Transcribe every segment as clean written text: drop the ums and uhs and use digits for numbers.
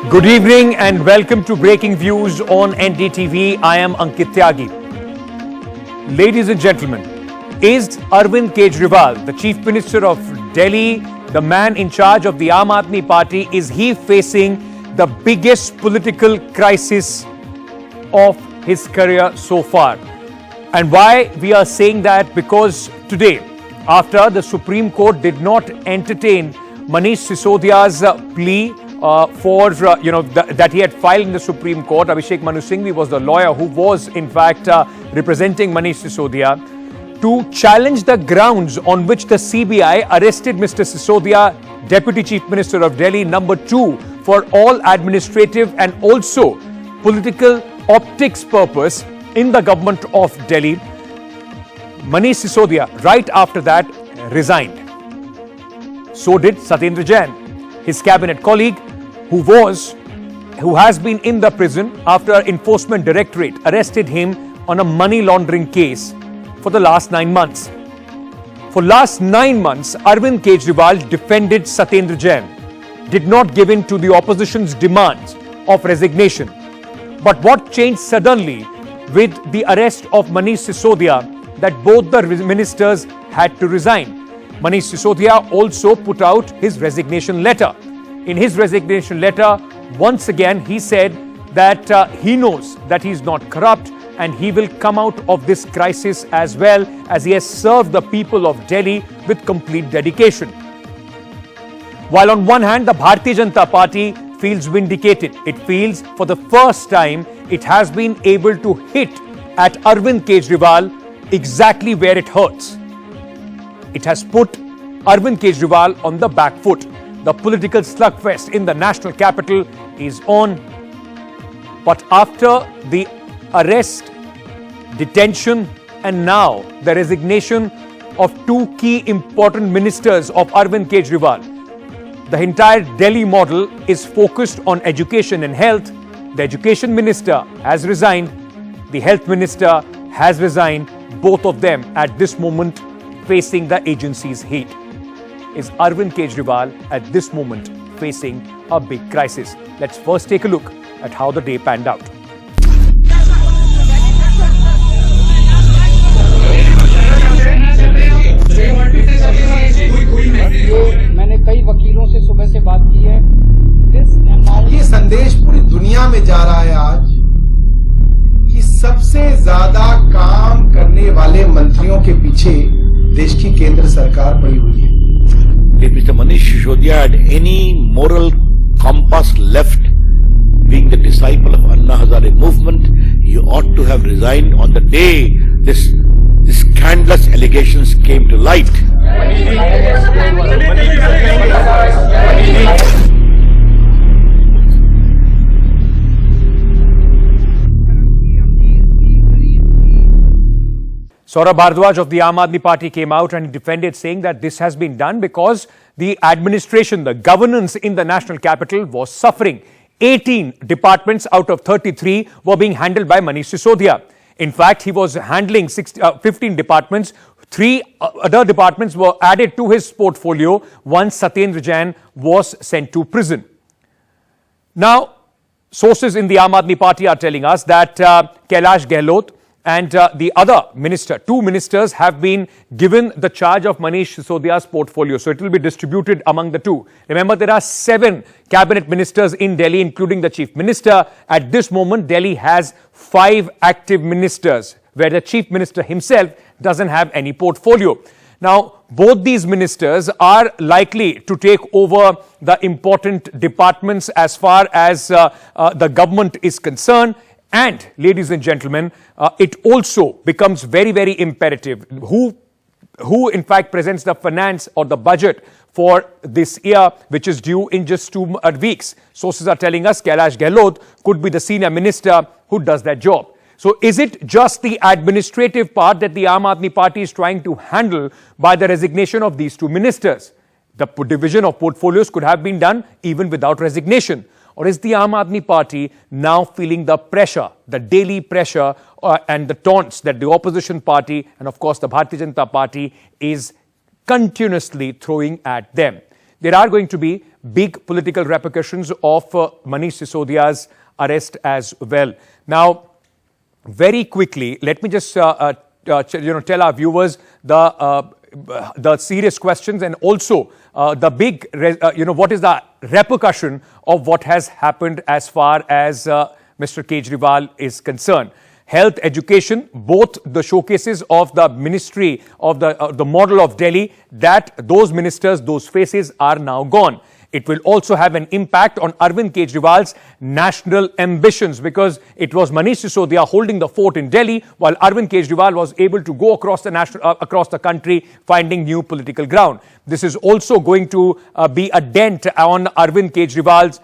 Good evening and welcome to Breaking Views on NDTV. I am Ankit Tyagi. Ladies and gentlemen, is Arvind Kejriwal, the Chief Minister of Delhi, the man in charge of the Aam Aadmi Party, is he facing the biggest political crisis of his career so far? And why we are saying that? Because today, after the Supreme Court did not entertain Manish Sisodia's plea that he had filed in the Supreme Court. Abhishek Manu Singhvi was the lawyer who was in fact representing Manish Sisodia to challenge the grounds on which the CBI arrested Mr. Sisodia, Deputy Chief Minister of Delhi, number 2, for all administrative and also political optics purpose in the government of Delhi. Manish Sisodia, right after that, resigned. So did Satyendar Jain, his cabinet colleague, who has been in the prison after Enforcement Directorate arrested him on a money laundering case for the last 9 months. For last 9 months, Arvind Kejriwal defended Satyendar Jain, did not give in to the opposition's demands of resignation. But what changed suddenly with the arrest of Manish Sisodia, that both the ministers had to resign? Manish Sisodia also put out his resignation letter. In his resignation letter, once again, he said that he knows that he is not corrupt and he will come out of this crisis as well, as he has served the people of Delhi with complete dedication. While on one hand, the Bharatiya Janata Party feels vindicated. It feels for the first time it has been able to hit at Arvind Kejriwal exactly where it hurts. It has put Arvind Kejriwal on the back foot. The political slugfest in the national capital is on. But after the arrest, detention, and now the resignation of 2 key important ministers of Arvind Kejriwal, the entire Delhi model is focused on education and health. The education minister has resigned. The health minister has resigned. Both of them at this moment facing the agency's heat. Is Arvind Kejriwal at this moment facing a big crisis? Let's first take a look at how the day panned out. मैंने कई वकीलों से सुबह से बात की है। ये संदेश पूरी दुनिया में जा रहा है आज कि सबसे ज्यादा काम करने वाले मंत्रियों के पीछे देश की केंद्र सरकार पड़ी हुई है। If Mr. Manish Sisodia had any moral compass left, being the disciple of Anna Hazare movement, he ought to have resigned on the day this scandalous allegations came to light. Saurabh Bhardwaj of the Aam Aadmi Party came out and defended, saying that this has been done because the administration, the governance in the national capital was suffering. 18 departments out of 33 were being handled by Manish Sisodia. In fact, he was handling 15 departments. 3 other departments were added to his portfolio once Satyendar Jain was sent to prison. Now, sources in the Aam Aadmi Party are telling us that Kailash Gehlot and the other minister, 2 ministers, have been given the charge of Manish Sisodia's portfolio. So it will be distributed among the 2. Remember, there are 7 cabinet ministers in Delhi, including the chief minister. At this moment, Delhi has 5 active ministers, where the chief minister himself doesn't have any portfolio. Now, both these ministers are likely to take over the important departments as far as the government is concerned. And, ladies and gentlemen, it also becomes very, very imperative who in fact presents the finance or the budget for this year, which is due in just 2 weeks. Sources are telling us Kailash Gehlot could be the senior minister who does that job. So is it just the administrative part that the Aam Aadmi Party is trying to handle by the resignation of these 2 ministers? The division of portfolios could have been done even without resignation. Or is the Aam Aadmi Party now feeling the pressure, the daily pressure and the taunts that the opposition party and of course the Bharatiya Janata Party is continuously throwing at them? There are going to be big political repercussions of Manish Sisodia's arrest as well. Now, very quickly, let me just tell our viewers the serious questions and also the big, what is the repercussion of what has happened as far as Mr. Kejriwal is concerned. Health, education, both the showcases of the ministry of the model of Delhi, that those ministers, those faces are now gone. It will also have an impact on Arvind Kejriwal's national ambitions, because it was Manish Sisodia holding the fort in Delhi while Arvind Kejriwal was able to go across the country finding new political ground. This is also going to be a dent on Arvind Kejriwal's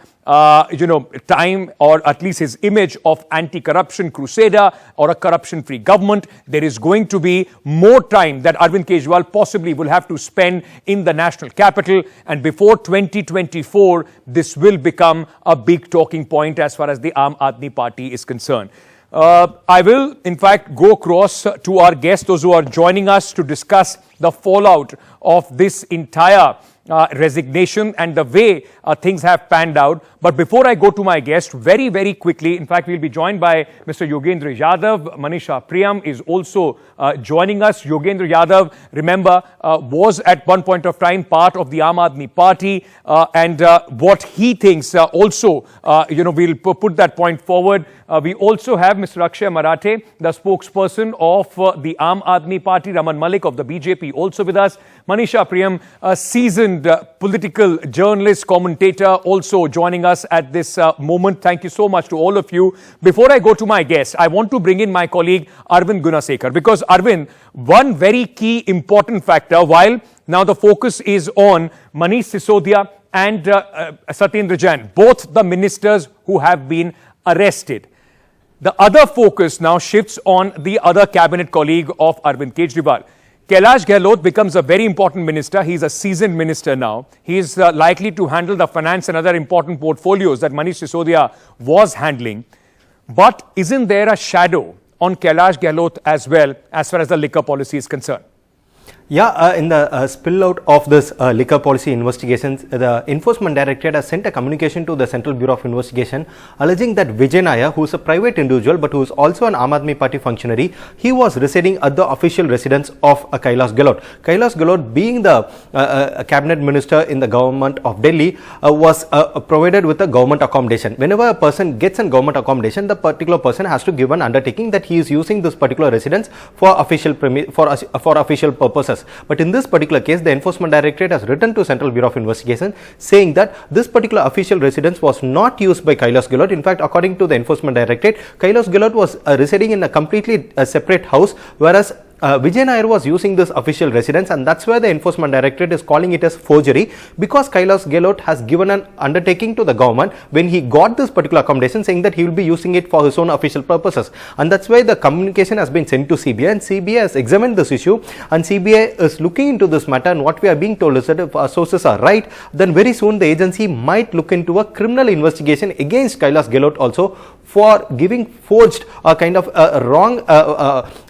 time, or at least his image of anti-corruption crusader or a corruption-free government. There is going to be more time that Arvind Kejriwal possibly will have to spend in the national capital, and before 2024, this will become a big talking point as far as the Aam Aadmi Party is concerned. I will, in fact, go across to our guests, those who are joining us to discuss the fallout of this entire resignation and the way things have panned out. But before I go to my guest, very, very quickly, in fact, we'll be joined by Mr. Yogendra Yadav. Manisha Priyam is also joining us. Yogendra Yadav, remember, was at one point of time part of the Aam Aadmi Party, and what he thinks also, we'll put that point forward. We also have Mr. Akshay Marathe, the spokesperson of the Aam Aadmi Party, Raman Malik of the BJP, also with us. Manisha Priyam, a seasoned political journalist, commentator, also joining us at this moment. Thank you so much to all of you. Before I go to my guest, I want to bring in my colleague Arvind Gunasekar, because Arvind, one very key important factor, while now the focus is on Manish Sisodia and Satyendar Jain, both the ministers who have been arrested. The other focus now shifts on the other cabinet colleague of Arvind Kejriwal. Kailash Gehlot becomes a very important minister. He's a seasoned minister now. He is likely to handle the finance and other important portfolios that Manish Sisodia was handling. But isn't there a shadow on Kailash Gehlot as well, as far as the liquor policy is concerned? Yeah, in the spill out of this liquor policy investigations, the Enforcement Directorate has sent a communication to the Central Bureau of Investigation alleging that Vijay Nair, who is a private individual but who is also an Aam Aadmi Party functionary, he was residing at the official residence of Kailash Gehlot. Kailash Gehlot, being the cabinet minister in the government of Delhi, was provided with a government accommodation. Whenever a person gets a government accommodation, the particular person has to give an undertaking that he is using this particular residence for official purposes. But in this particular case, the Enforcement Directorate has written to Central Bureau of Investigation saying that this particular official residence was not used by Kailash Gehlot. In fact, according to the Enforcement Directorate, Kailash Gehlot was residing in a completely separate house, whereas Vijay Nair was using this official residence, and that's where the Enforcement Directorate is calling it as forgery, because Kailash Gehlot has given an undertaking to the government when he got this particular accommodation, saying that he will be using it for his own official purposes. And that's why the communication has been sent to CBI, and CBI has examined this issue, and CBI is looking into this matter. And what we are being told is that if our sources are right, then very soon the agency might look into a criminal investigation against Kailash Gehlot also for giving forged a kind of wrong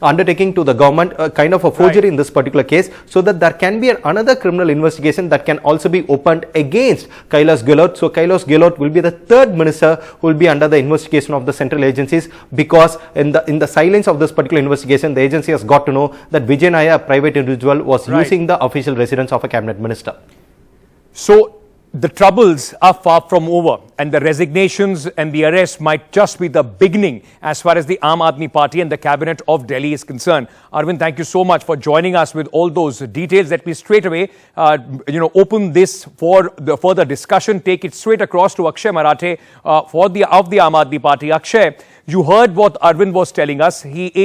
undertaking to the government, a kind of a forgery in this particular case, so that there can be another criminal investigation that can also be opened against Kailash Gehlot. So Kailash Gehlot will be the third minister who will be under the investigation of the central agencies, because in the silence of this particular investigation, the agency has got to know that Vijay Nair, a private individual, was using the official residence of a cabinet minister. So the troubles are far from over, and the resignations and the arrests might just be the beginning as far as the Aam Aadmi Party and the cabinet of Delhi is concerned. Arvind, thank you so much for joining us with all those details. Let me straight away, open this for the further discussion. Take it straight across to Akshay Marathe of the Aam Aadmi Party. Akshay, you heard what Arvind was telling us. He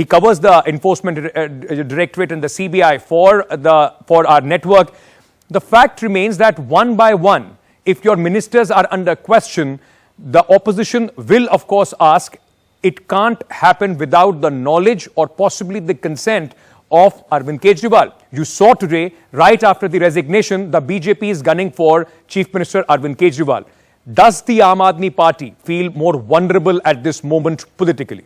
covers the Enforcement Directorate and the CBI for our network. The fact remains that one by one, if your ministers are under question, the opposition will of course ask, it can't happen without the knowledge or possibly the consent of Arvind Kejriwal. You saw today, right after the resignation, the BJP is gunning for Chief Minister Arvind Kejriwal. Does the Aam Aadmi Party feel more vulnerable at this moment politically?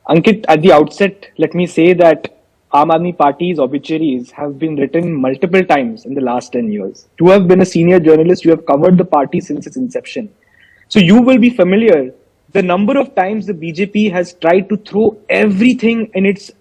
Ankit, at the outset, let me say that Aam Aadmi Party's obituaries have been written multiple times in the last 10 years. To have been a senior journalist, you have covered the party since its inception. So you will be familiar the number of times the BJP has tried to throw everything in its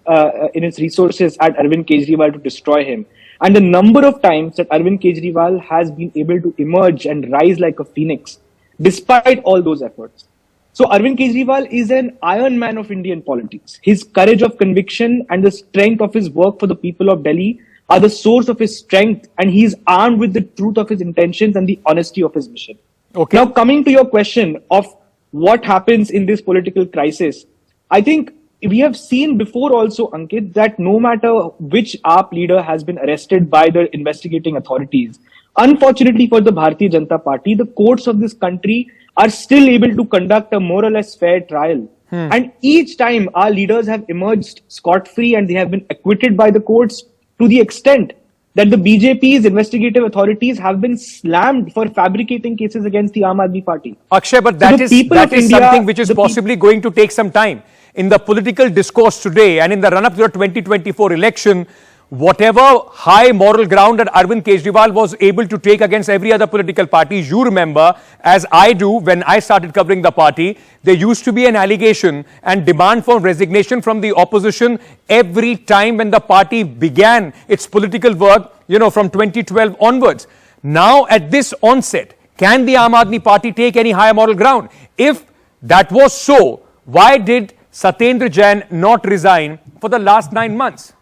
resources at Arvind Kejriwal to destroy him. And the number of times that Arvind Kejriwal has been able to emerge and rise like a phoenix, despite all those efforts. So Arvind Kejriwal is an Iron Man of Indian politics. His courage of conviction and the strength of his work for the people of Delhi are the source of his strength, and he is armed with the truth of his intentions and the honesty of his mission. Okay. Now, coming to your question of what happens in this political crisis, I think we have seen before also, Ankit, that no matter which AAP leader has been arrested by the investigating authorities, unfortunately for the Bharatiya Janata Party, the courts of this country are still able to conduct a more or less fair trial. And each time our leaders have emerged scot-free and they have been acquitted by the courts, to the extent that the BJP's investigative authorities have been slammed for fabricating cases against the Aam Aadmi Party. Akshay, but So that the is people of India, something which is the possibly going to take some time. In the political discourse today and in the run-up to the 2024 election, whatever high moral ground that Arvind Kejriwal was able to take against every other political party, you remember, as I do, when I started covering the party, there used to be an allegation and demand for resignation from the opposition every time when the party began its political work, from 2012 onwards. Now, at this onset, can the Aam Aadmi Party take any higher moral ground? If that was so, why did Satyendar Jain not resign for the last 9 months?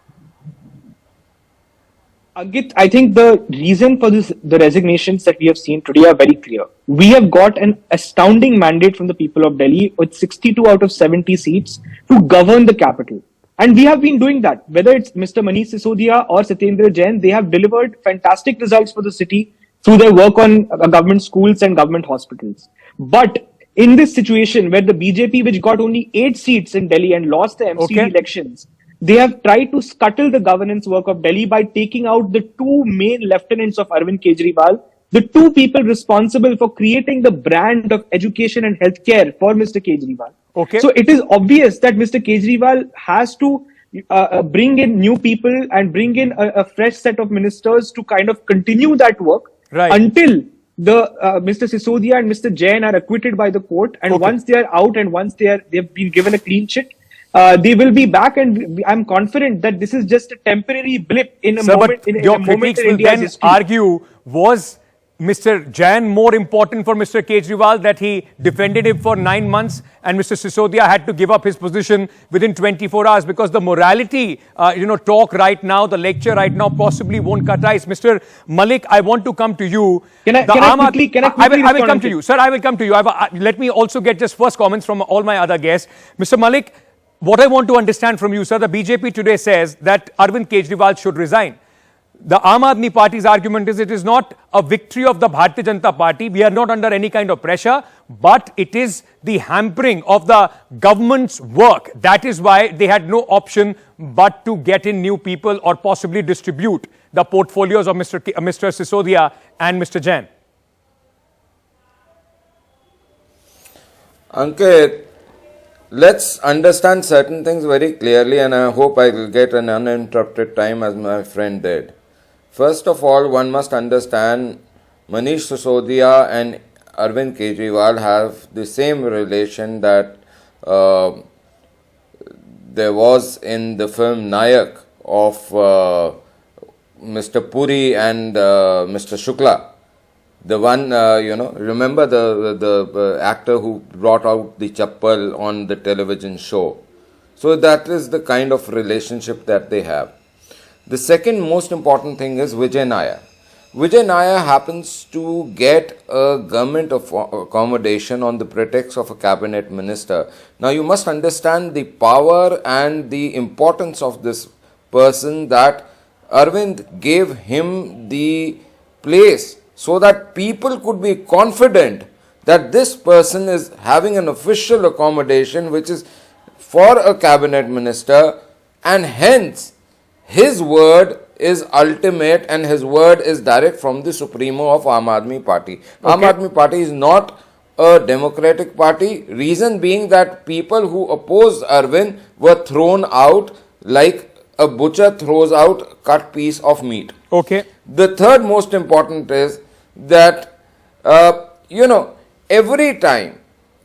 Agit, I think the reason for the resignations that we have seen today are very clear. We have got an astounding mandate from the people of Delhi with 62 out of 70 seats to govern the capital. And we have been doing that. Whether it's Mr. Manish Sisodia or Satyendar Jain, they have delivered fantastic results for the city through their work on government schools and government hospitals. But in this situation where the BJP, which got only 8 seats in Delhi and lost the MCD elections, they have tried to scuttle the governance work of Delhi by taking out the 2 main lieutenants of Arvind Kejriwal, the 2 people responsible for creating the brand of education and healthcare for Mr. Kejriwal. Okay. So it is obvious that Mr. Kejriwal has to bring in new people and bring in a fresh set of ministers to kind of continue that work until the Mr. Sisodia and Mr. Jain are acquitted by the court. And once they are out and once they've been given a clean sheet, they will be back, and I'm confident that this is just a temporary blip in a moment. In your a moment critics in will India's then history. argue, was Mr. Jain more important for Mr. Kejriwal, that he defended him for 9 months and Mr. Sisodia had to give up his position within 24 hours? Because the morality, talk right now, the lecture right now possibly won't cut ice. Mr. Malik, I want to come to you. Can I quickly I will come to you. Sir, I will come to you. Let me also get just first comments from all my other guests. Mr. Malik, what I want to understand from you, sir, the BJP today says that Arvind Kejriwal should resign. The Aam Aadmi Party's argument is it is not a victory of the Bharatiya Janata Party. We are not under any kind of pressure, but it is the hampering of the government's work. That is why they had no option but to get in new people or possibly distribute the portfolios of Mr. Sisodia and Mr. Jain. Ankit, let's understand certain things very clearly, and I hope I will get an uninterrupted time as my friend did. First of all, one must understand Manish Sisodia and Arvind Kejriwal have the same relation that there was in the film Nayak of Mr. Puri and Mr. Shukla. The one, remember the actor who brought out the chappal on the television show. So that is the kind of relationship that they have. The second most important thing is Vijay Naya. Vijay Naya happens to get a government accommodation on the pretext of a cabinet minister. Now you must understand the power and the importance of this person, that Arvind gave him the place so that people could be confident that this person is having an official accommodation which is for a cabinet minister, and hence his word is ultimate and his word is direct from the Supremo of Aam Aadmi Party. Aam Aadmi Party is not a democratic party. Reason being that people who opposed Arvind were thrown out like a butcher throws out a cut piece of meat. Okay. The third most important is that, every time,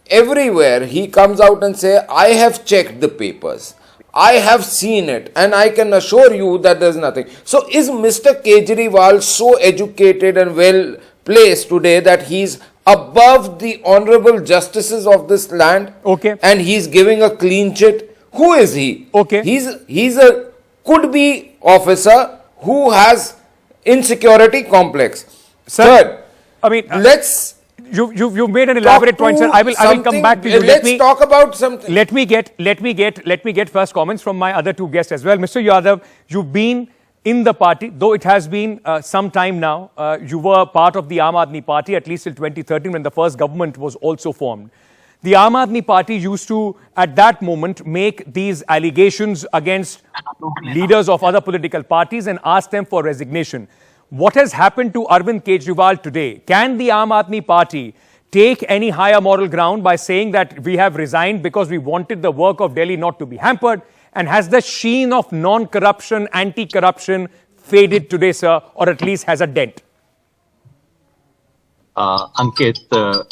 everywhere he comes out and say, I have checked the papers. I have seen it and I can assure you that there's nothing. So is Mr. Kejriwal so educated and well placed today that he's above the honorable justices of this land? Okay. And he's giving a clean chit? Who is he? Okay. He's a could-be officer who has insecurity complex. Sir, Third, I mean, let's you've made an elaborate point, sir. I will come back to you. Let's talk about something. Let me get first comments from my other two guests as well. Mr. Yadav, you've been in the party, though it has been some time now. You were part of the Aam Aadmi Party at least till 2013 when the first government was also formed. The Aam Aadmi Party used to, at that moment, make these allegations against leaders of other political parties and ask them for resignation. What has happened to Arvind Kejriwal today? Can the Aam Aadmi Party take any higher moral ground by saying that we have resigned because we wanted the work of Delhi not to be hampered? And has the sheen of non-corruption, anti-corruption faded today, sir, or at least has a dent? Ankit,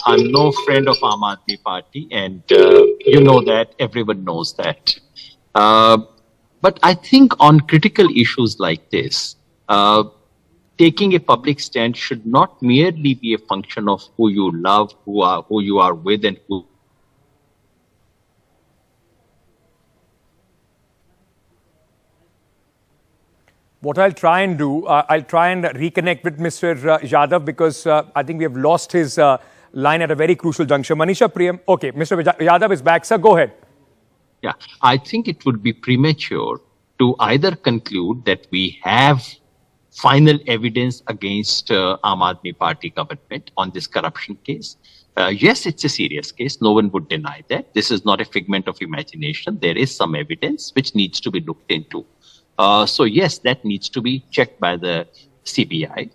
I'm no friend of Aam Aadmi Party, and you know that, everyone knows that. But I think on critical issues like this, taking a public stand should not merely be a function of who you love, who you are with, and who. What I'll try and do, I'll try and reconnect with Mr. Yadav because I think we have lost his line at a very crucial juncture. Manisha Priyam, okay, Mr. Yadav is back, sir, go ahead. Yeah, I think it would be premature to either conclude that we have final evidence against Aam Aadmi Party government on this corruption case. Yes, it's a serious case. No one would deny that. This is not a figment of imagination. There is some evidence which needs to be looked into. So yes, that needs to be checked by the CBI.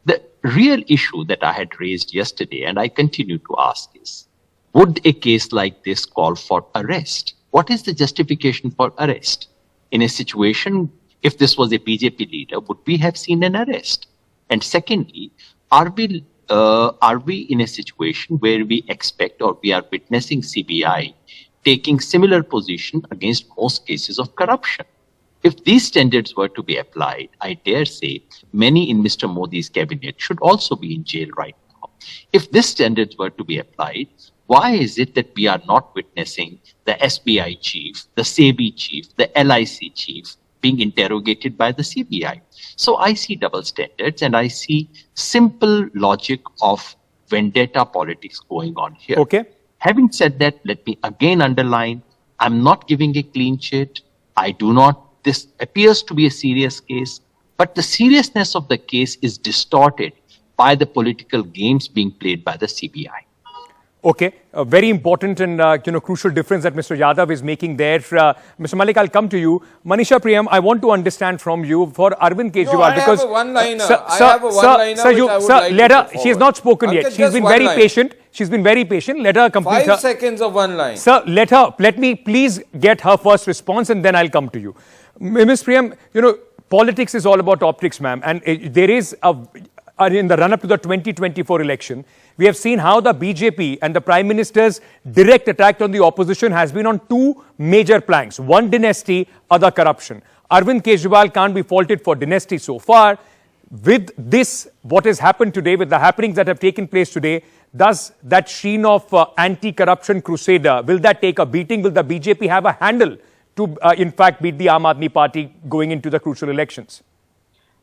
The real issue that I had raised yesterday, and I continue to ask is, would a case like this call for arrest? What is the justification for arrest? In a situation, if this was a BJP leader, would we have seen an arrest? And secondly, are we in a situation where we expect or we are witnessing CBI taking similar position against most cases of corruption? If these standards were to be applied, I dare say many in Mr. Modi's cabinet should also be in jail right now. If these standards were to be applied, why is it that we are not witnessing the SBI chief, the SEBI chief, the LIC chief being interrogated by the CBI? So I see double standards and I see simple logic of vendetta politics going on here. Okay. Having said that, let me again underline, I'm not giving a clean sheet. This appears to be a serious case, but the seriousness of the case is distorted by the political games being played by the CBI. Okay, a very important and crucial difference that Mr. Yadav is making there. Mr. Malik, I'll come to you. Manisha Priyam, I want to understand from you for Arvind Kejriwal. No, I because have a one-liner. Let her. She has not spoken yet. She's been very patient. She's been very patient. Let her complete 5 seconds of one line. Sir, let me please get her first response and then I'll come to you. Ms. Priyam, politics is all about optics, ma'am. And there is in the run-up to the 2024 election, we have seen how the BJP and the Prime Minister's direct attack on the opposition has been on two major planks. One, dynasty, other, corruption. Arvind Kejriwal can't be faulted for dynasty so far. With this, what has happened today, with the happenings that have taken place today, does that sheen of anti-corruption crusader, will that take a beating? Will the BJP have a handle to, in fact, beat the Aam Aadmi Party going into the crucial elections?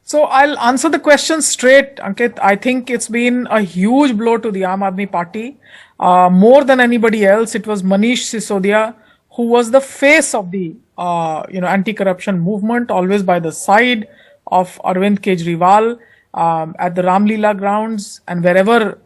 So I'll answer the question straight, Ankit. I think it's been a huge blow to the Aam Aadmi Party. More than anybody else, it was Manish Sisodia who was the face of the anti-corruption movement, always by the side of Arvind Kejriwal at the Ramlila grounds and wherever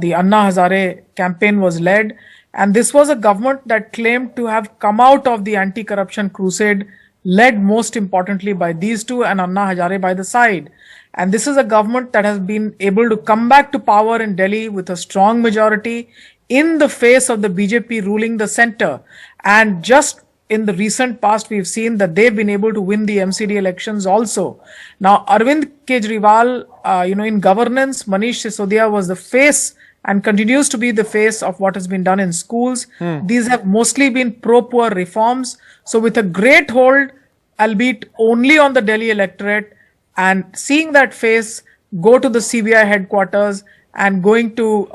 the Anna Hazare campaign was led. And this was a government that claimed to have come out of the anti-corruption crusade, led most importantly by these two and Anna Hazare by the side. And this is a government that has been able to come back to power in Delhi with a strong majority in the face of the BJP ruling the center. And just in the recent past, we've seen that they've been able to win the MCD elections also. Now, Arvind Kejriwal, in governance, Manish Sisodia was the face and continues to be the face of what has been done in schools. These have mostly been pro-poor reforms. So with a great hold, albeit only on the Delhi electorate, and seeing that face go to the CBI headquarters and going to,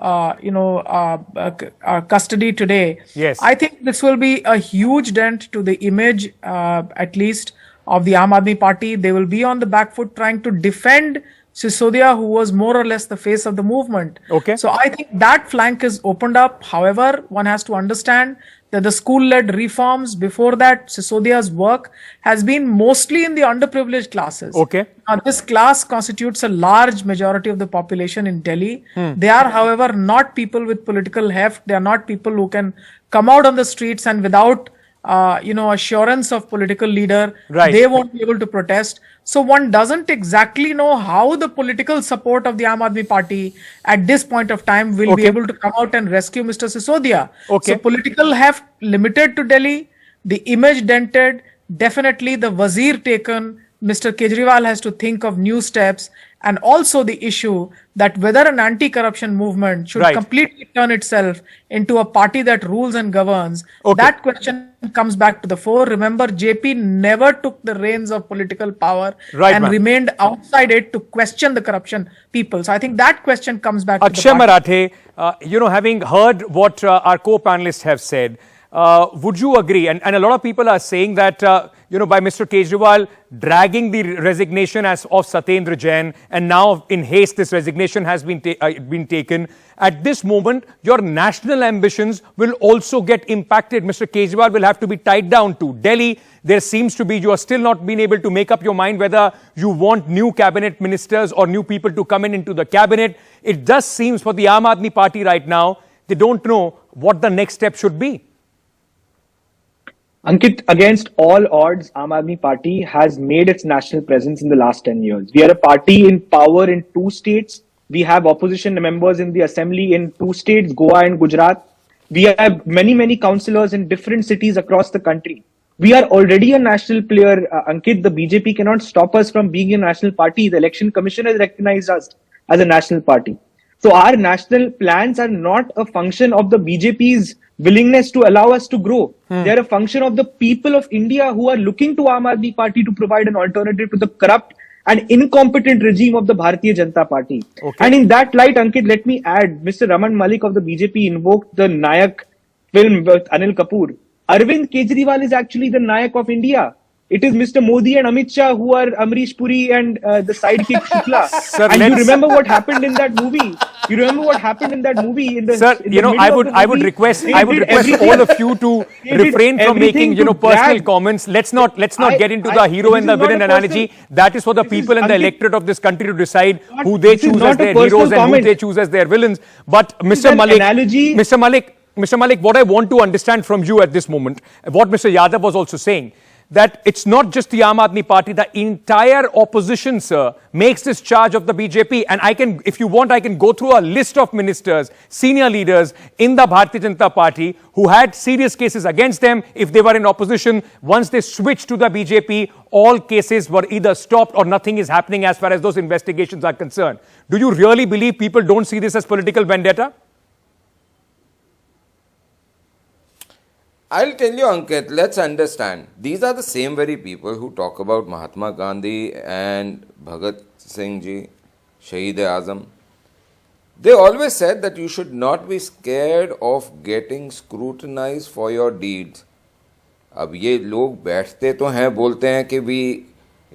custody today, Yes. I think this will be a huge dent to the image, at least, of the Aam Aadmi Party. They will be on the back foot trying to defend Sisodia, who was more or less the face of the movement. Okay. So I think that flank is opened up. However, one has to understand that the school-led reforms before that, Sisodia's work has been mostly in the underprivileged classes. Okay. Now, this class constitutes a large majority of the population in Delhi. They are, however, not people with political heft. They are not people who can come out on the streets and without, assurance of political leader, Right. they won't be able to protest. So one doesn't exactly know how the political support of the Aam Aadmi Party at this point of time will be Okay. able to come out and rescue Mr. Sisodia. Okay. So political heft limited to Delhi, the image dented, definitely the wazir taken. Mr. Kejriwal has to think of new steps, and also the issue that whether an anti-corruption movement should Right. completely turn itself into a party that rules and governs. Okay. That question comes back to the fore. Remember, JP never took the reins of political power Right, and ma'am. remained outside it to question the corruption people. So I think that question comes back Akshay to the party. Marathe, having heard what our co-panelists have said, would you agree? And a lot of people are saying that, by Mr. Kejriwal dragging the resignation of Satyendar Jain, and now in haste this resignation has been taken. At this moment, your national ambitions will also get impacted. Mr. Kejriwal will have to be tied down to Delhi. There seems to be, you are still not being able to make up your mind whether you want new cabinet ministers or new people to come into the cabinet. It just seems for the Aam Aadmi Party right now, they don't know what the next step should be. Ankit, against all odds, Aam Aadmi Party has made its national presence in the last 10 years. We are a party in power in 2 states. We have opposition members in the assembly in 2 states, Goa and Gujarat. We have many, many councillors in different cities across the country. We are already a national player, Ankit. The BJP cannot stop us from being a national party. The Election Commission has recognized us as a national party. So our national plans are not a function of the BJP's willingness to allow us to grow. They're a function of the people of India who are looking to Aam Aadmi Party to provide an alternative to the corrupt and incompetent regime of the Bharatiya Janata Party. Okay. And in that light, Ankit, let me add, Mr. Raman Malik of the BJP invoked the Nayak film with Anil Kapoor. Arvind Kejriwal is actually the Nayak of India. It is Mr. Modi and Amit Shah who are Amrish Puri and the sidekick Shukla. Sir, and you remember what happened in that movie? You remember what happened in that movie? Sir, I would request all of you to refrain from making, personal comments. Let's not get into the hero and the villain analogy. That is for the people and the electorate of this country to decide who they choose as their heroes and who they choose as their villains. But Mr. Malik, what I want to understand from you at this moment, what Mr. Yadav was also saying, that it's not just the Aam Aadmi Party, the entire opposition, sir, makes this charge of the BJP. And if you want, I can go through a list of ministers, senior leaders in the Bharatiya Janata Party who had serious cases against them if they were in opposition. Once they switched to the BJP, all cases were either stopped or nothing is happening as far as those investigations are concerned. Do you really believe people don't see this as political vendetta? I'll tell you, Ankit, let's understand. These are the same very people who talk about Mahatma Gandhi and Bhagat Singh Ji, Shaheed-e-Azam. They always said that you should not be scared of getting scrutinized for your deeds. अब ये लोग बैठते तो हैं, बोलते हैं कि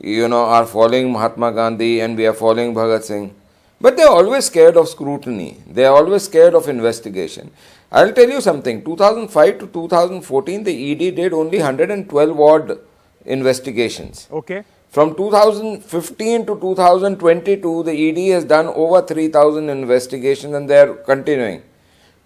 we are following Mahatma Gandhi and we are following Bhagat Singh. But they are always scared of scrutiny. They are always scared of investigation. I'll tell you something. 2005 to 2014, the ED did only 112 odd investigations. Okay. From 2015 to 2022, the ED has done over 3,000 investigations and they are continuing.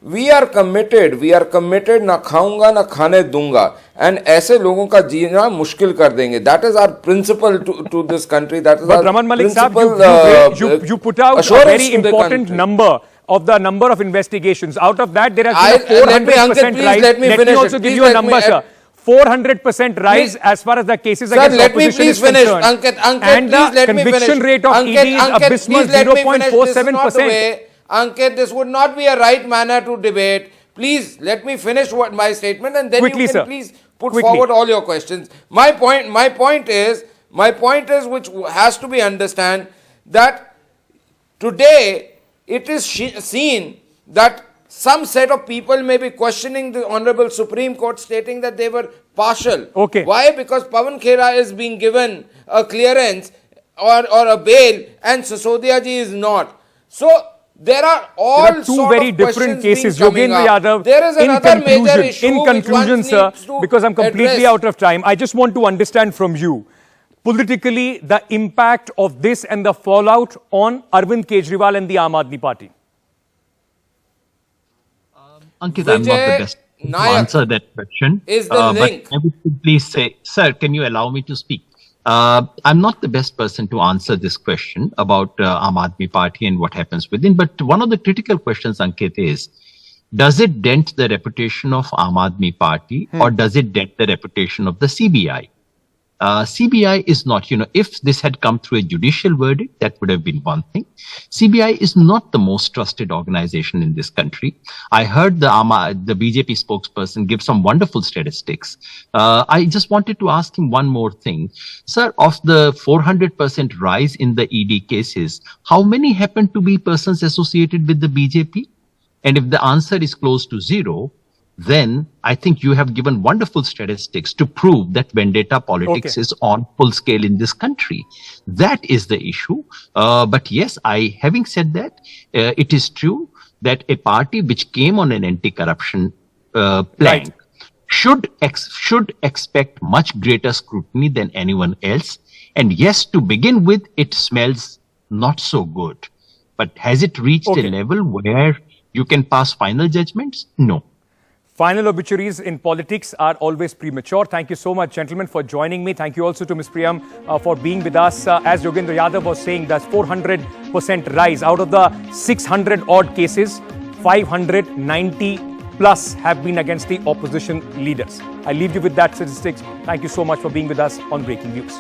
We are committed, na khaunga na khane dunga. And ऐसे लोगों का जीना मुश्किल कर देंगे. That is our principle to this country. That is our Raman Malik principle. Sahab, you put out a very important number of the number of investigations. Out of that, there has been a 400% rise. Let me also give you a number, sir. 400% rise as far as the cases Sir, against let me opposition please is finish. concerned. Ankit, And please the let me finish. conviction rate of ED is abysmal, please let me finish. This is not the 0.47%. way. Ankit, this would not be a right manner to debate. Please let me finish my statement, and then Quickly, you can sir. please put Quickly. forward all your questions. My point is, which has to be understand that today it is seen that some set of people may be questioning the Honorable Supreme Court, stating that they were partial. Okay. Why? Because Pawan Khera is being given a clearance or a bail, and Sisodia ji is not. So there are all There are two sort very of different questions cases. being coming Yogendra up. Yadav, There is another major issue in which one conclusion, sir, needs to because I'm completely address. out of time, I just want to understand from you, politically, the impact of this and the fallout on Arvind Kejriwal and the Aam Aadmi Party. Ankit, I'm not the best to Nayak answer that question. is the link. But I would simply say, sir, can you allow me to speak? I'm not the best person to answer this question about Aam Aadmi Party and what happens within. But one of the critical questions, Ankit, is, does it dent the reputation of Aam Aadmi Party or does it dent the reputation of the CBI? CBI is not, if this had come through a judicial verdict, that would have been one thing. CBI is not the most trusted organization in this country. I heard the BJP spokesperson give some wonderful statistics. I just wanted to ask him one more thing. Sir, of the 400% rise in the ED cases, how many happen to be persons associated with the BJP? And if the answer is close to zero, then I think you have given wonderful statistics to prove that vendetta politics is on full scale in this country. That is the issue. But yes, having said that, it is true that a party which came on an anti-corruption plank should expect much greater scrutiny than anyone else. And yes, to begin with, it smells not so good. But has it reached a level where you can pass final judgments? No. Final obituaries in politics are always premature. Thank you so much, gentlemen, for joining me. Thank you also to Ms. Priyam for being with us. As Yogendra Yadav was saying, that's 400% rise. Out of the 600 odd cases, 590 plus have been against the opposition leaders. I leave you with that statistics. Thank you so much for being with us on Breaking News.